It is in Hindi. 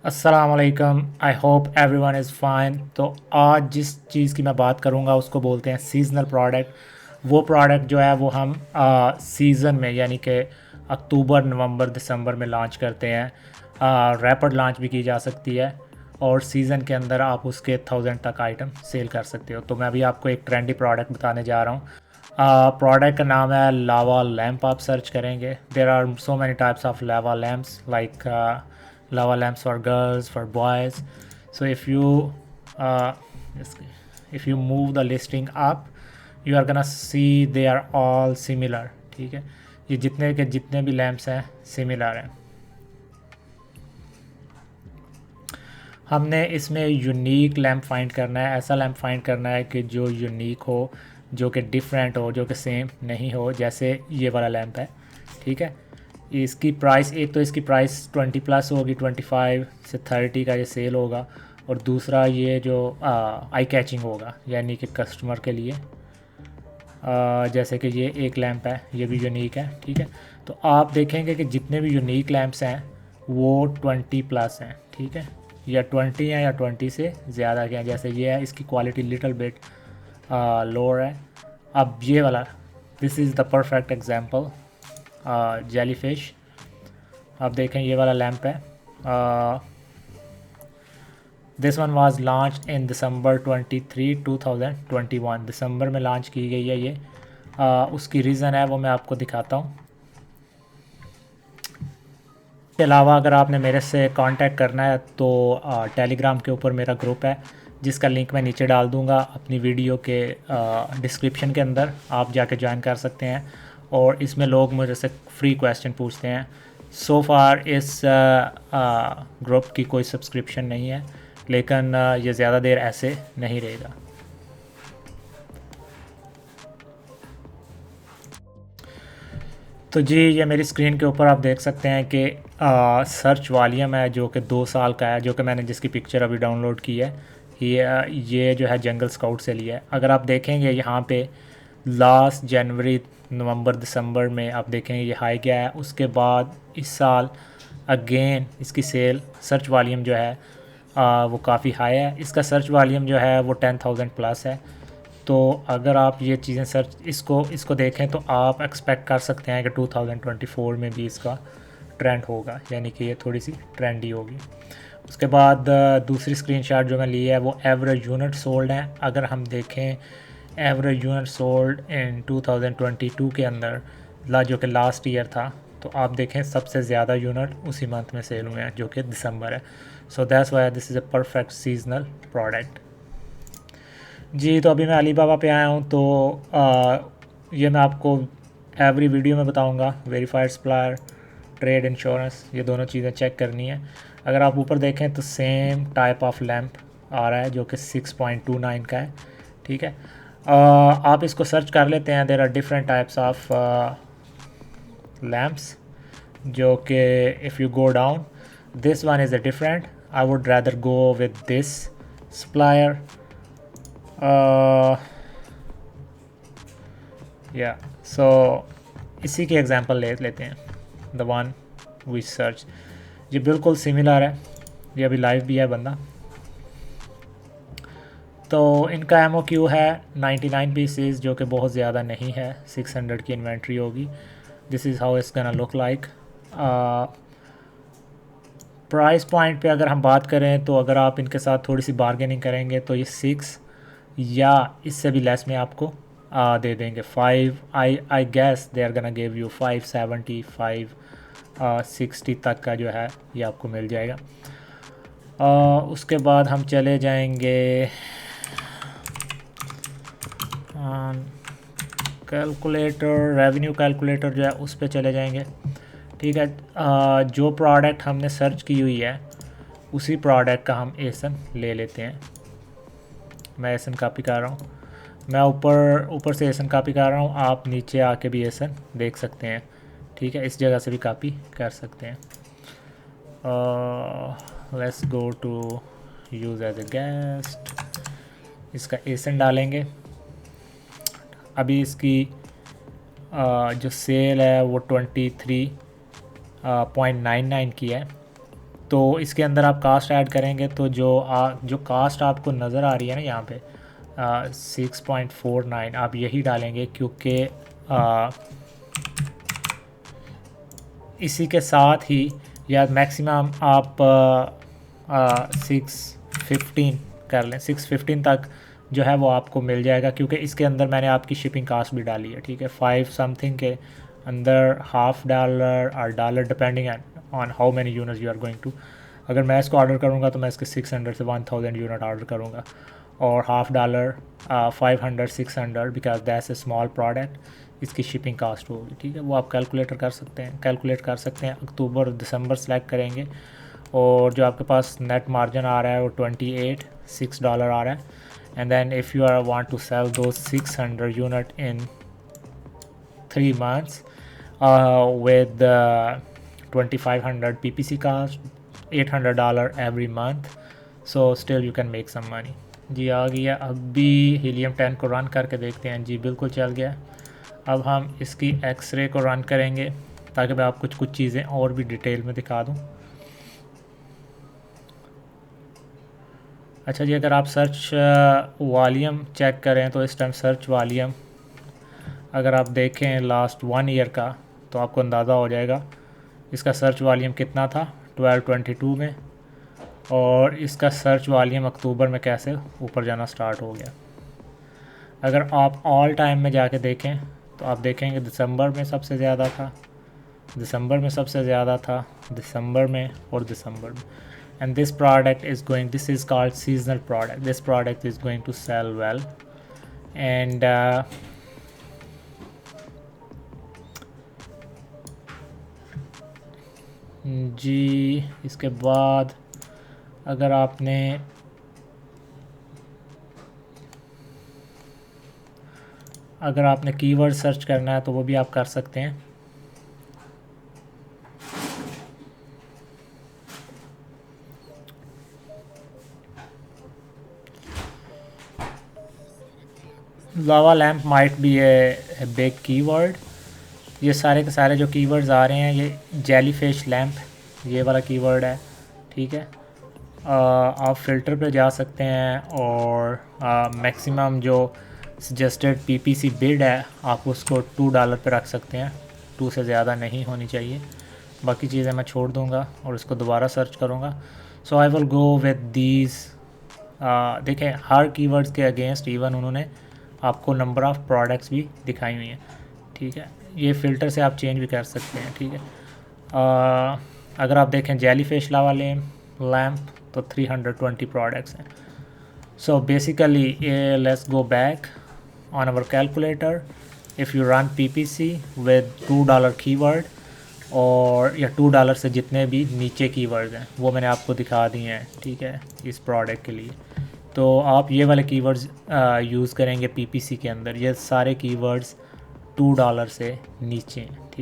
अस्सलामुअलैकुम। I hope everyone is fine. तो आज जिस चीज़ की मैं बात करूँगा उसको बोलते हैं सीज़नल प्रोडक्ट। वो प्रोडक्ट जो है वो हम सीज़न में यानी कि अक्टूबर नवंबर दिसंबर में लॉन्च करते हैं। रैपिड लॉन्च भी की जा सकती है और सीज़न के अंदर आप उसके 1000 तक आइटम सेल कर सकते हो। तो मैं अभी आपको एक ट्रेंडी प्रोडक्ट बताने जा रहा हूँ। प्रोडक्ट का नाम है लावा लैम्प। आप सर्च करेंगे, there are so many types of lava lamps like lava lamps for girls, for boys. So uh, if you move the listing up, you are gonna see they are all similar। ठीक है, ये जितने के जितने भी लैम्प्स हैं सिमिलर हैं। हमने इसमें यूनिक लैम्प फाइंड करना है, ऐसा लैम्प फाइंड करना है कि जो यूनिक हो, जो कि डिफरेंट हो, जो कि सेम नहीं हो। जैसे ये वाला लैम्प है, ठीक है। इसकी प्राइस, एक तो इसकी प्राइस 20 प्लस होगी, 25 से 30 का ये सेल होगा। और दूसरा ये जो आई कैचिंग होगा, यानी कि कस्टमर के लिए जैसे कि ये एक लैम्प है, ये भी यूनिक है, ठीक है। तो आप देखेंगे कि जितने भी यूनिक लैम्प्स हैं वो 20 प्लस हैं, ठीक है, या 20 हैं या 20 से ज़्यादा के हैं। जैसे ये है, इसकी क्वालिटी लिटल बिट लोअर है। अब ये वाला, this is the perfect example, jellyfish. आप देखें ये वाला लैम्प है। This one was launch in December 23 2021। दिसंबर में लॉन्च की गई है ये। उसकी रीज़न है वो मैं आपको दिखाता हूँ। इसके अलावा अगर आपने मेरे से कांटेक्ट करना है तो टेलीग्राम के ऊपर मेरा ग्रुप है, जिसका लिंक मैं नीचे डाल दूँगा अपनी वीडियो के डिस्क्रिप्शन के अंदर। आप जाके ज्वाइन कर सकते हैं और इसमें लोग मुझे से फ्री क्वेश्चन पूछते हैं। सो फार इस ग्रुप की कोई सब्सक्रिप्शन नहीं है, लेकिन ये ज़्यादा देर ऐसे नहीं रहेगा। तो जी, ये मेरी स्क्रीन के ऊपर आप देख सकते हैं कि सर्च वॉल्यूम है जो कि 2 साल का है, जो कि मैंने जिसकी पिक्चर अभी डाउनलोड की है। ये जो है जंगल स्काउट से लिया है। अगर आप देखेंगे यहाँ पे लास्ट जनवरी नवंबर दिसंबर में आप देखेंगे ये हाई गया है। उसके बाद इस साल अगेन इसकी सेल सर्च वॉल्यूम जो है वो काफ़ी हाई है। इसका सर्च वॉल्यूम जो है वो 10,000 प्लस है। तो अगर आप ये चीज़ें सर्च इसको देखें तो आप एक्सपेक्ट कर सकते हैं कि 2024 में भी इसका ट्रेंड होगा, यानी कि ये थोड़ी सी ट्रेंडी होगी। उसके बाद दूसरी स्क्रीनशॉट जो मैं ली है वो एवरेज यूनिट सोल्ड है। अगर हम देखें एवरेज यूनिट सोल्ड इन 2022 के अंदर, जो कि लास्ट ईयर था, तो आप देखें सबसे ज़्यादा यूनिट उसी मंथ में सेल हुए हैं जो कि दिसंबर है। So that's why this is a perfect seasonal product. जी, तो अभी मैं अली बाबा पे आया हूँ। तो ये मैं आपको एवरी वीडियो में बताऊँगा। वेरीफाइड सप्लायर, ट्रेड इंश्योरेंस, ये दोनों चीज़ें चेक करनी है। अगर आप ऊपर देखें तो सेम टाइप ऑफ लैम्प आ रहा है जो कि 6.29 का है, ठीक है। आप इसको सर्च कर लेते हैं। There are different types of lamps जो कि if you go down, this one is a different. I would rather go with this supplier. या सो इसी की एग्जांपल ले लेते हैं, द वन वी सर्च। ये बिल्कुल सिमिलर है, ये अभी लाइव भी है बंदा। तो इनका एमओ क्यू है 99 पीसेस, जो कि बहुत ज़्यादा नहीं है। 600 की इन्वेंट्री होगी। This is how it's gonna look like. Price point पे अगर हम बात करें तो अगर आप इनके साथ थोड़ी सी बार्गेनिंग करेंगे तो ये 6 या इससे भी लेस में आपको दे देंगे। 5, I guess they are gonna give you 570, 560 तक का जो है ये आपको मिल जाएगा। उसके बाद हम चले जाएंगे कैलकुलेटर, रेवेन्यू कैलकुलेटर जो है उस पर चले जाएंगे, ठीक है। जो प्रोडक्ट हमने सर्च की हुई है उसी प्रोडक्ट का हम एसन ले लेते हैं। मैं एसन कॉपी कर रहा हूँ, मैं ऊपर से एसन कॉपी कर रहा हूँ। आप नीचे आके भी एसन देख सकते हैं, ठीक है। इस जगह से भी कॉपी कर सकते हैं। Let's go to use as a guest. इसका एसन डालेंगे। अभी इसकी जो सेल है वो 23.99 की है। तो इसके अंदर आप कास्ट ऐड करेंगे तो जो कास्ट आपको नज़र आ रही है ना यहाँ पे 6.49 आप यही डालेंगे, क्योंकि इसी के साथ ही या मैक्सिमम आप 615 कर लें, 615 तक जो है वो आपको मिल जाएगा, क्योंकि इसके अंदर मैंने आपकी शिपिंग कास्ट भी डाली है, ठीक है। 5 समथिंग के अंदर $1/2 और $1 depending on how many unit you are going to. अगर मैं इसको ऑर्डर करूँगा तो मैं इसके 600 से 1000 यूनिट ऑर्डर करूँगा, और $1/2 500 600 because that's a small product इसकी शिपिंग कास्ट होगी, ठीक है। वो आप कैलकुलेट कर सकते हैं। अक्टूबर और दिसंबर सेलेक्ट करेंगे और जो आपके पास नेट मार्जिन आ रहा है वो $28.6 आ रहा है। And then if you are want to sell दो 600 unit in 3 months with 2500 PPC cost, $800 every month, so still you can make some money। जी आ गया। अब भी हीलियम 10 को रन करके देखते हैं। जी बिल्कुल चल गया। अब हम इसकी एक्सरे को रन करेंगे ताकि मैं आपको कुछ चीज़ें और भी डिटेल में दिखा दूं। अच्छा जी, अगर आप सर्च वॉल्यूम चेक करें तो इस टाइम सर्च वॉल्यूम अगर आप देखें लास्ट 1 ईयर का तो आपको अंदाज़ा हो जाएगा इसका सर्च वॉल्यूम कितना था 1222 में, और इसका सर्च वॉल्यूम अक्टूबर में कैसे ऊपर जाना स्टार्ट हो गया। अगर आप ऑल टाइम में जाके देखें तो आप देखेंगे दिसंबर में सबसे ज़्यादा था, दिसंबर में और दिसंबर में। And this product is going, this is called seasonal product, this product is going to sell well. And जी इसके बाद अगर आपने कीवर्ड सर्च करना है तो वो भी आप कर सकते हैं। Lava lamp might be a big keyword. ये सारे के सारे जो कीवर्ड्स आ रहे हैं, ये जेलीफिश लैम्प ये वाला कीवर्ड है, ठीक है। आप फ़िल्टर पे जा सकते हैं और मैक्सिमम जो सजेस्टेड पीपीसी बिड है आप उसको $2 पे रख सकते हैं, 2 से ज़्यादा नहीं होनी चाहिए। बाकी चीज़ें मैं छोड़ दूंगा और इसको दोबारा सर्च करूँगा। So I will go with these. देखें हर कीवर्ड्स के अगेंस्ट इवन उन्होंने आपको नंबर ऑफ़ प्रोडक्ट्स भी दिखाई हुई हैं, ठीक है। ये फ़िल्टर से आप चेंज भी कर सकते हैं, ठीक है। अगर आप देखें जेलीफिश लावा लैम्प तो 320 प्रोडक्ट्स हैं। So basically let's go back on our calculator. If you run PPC with $2 keyword और या $2 से जितने भी नीचे कीवर्ड्स हैं वो मैंने आपको दिखा दिए हैं, ठीक है, इस प्रोडक्ट के लिए। तो आप ये वाले कीवर्ड्स यूज़ करेंगे पीपीसी के अंदर। ये सारे कीवर्ड्स $2 से नीचे हैं, ठीक।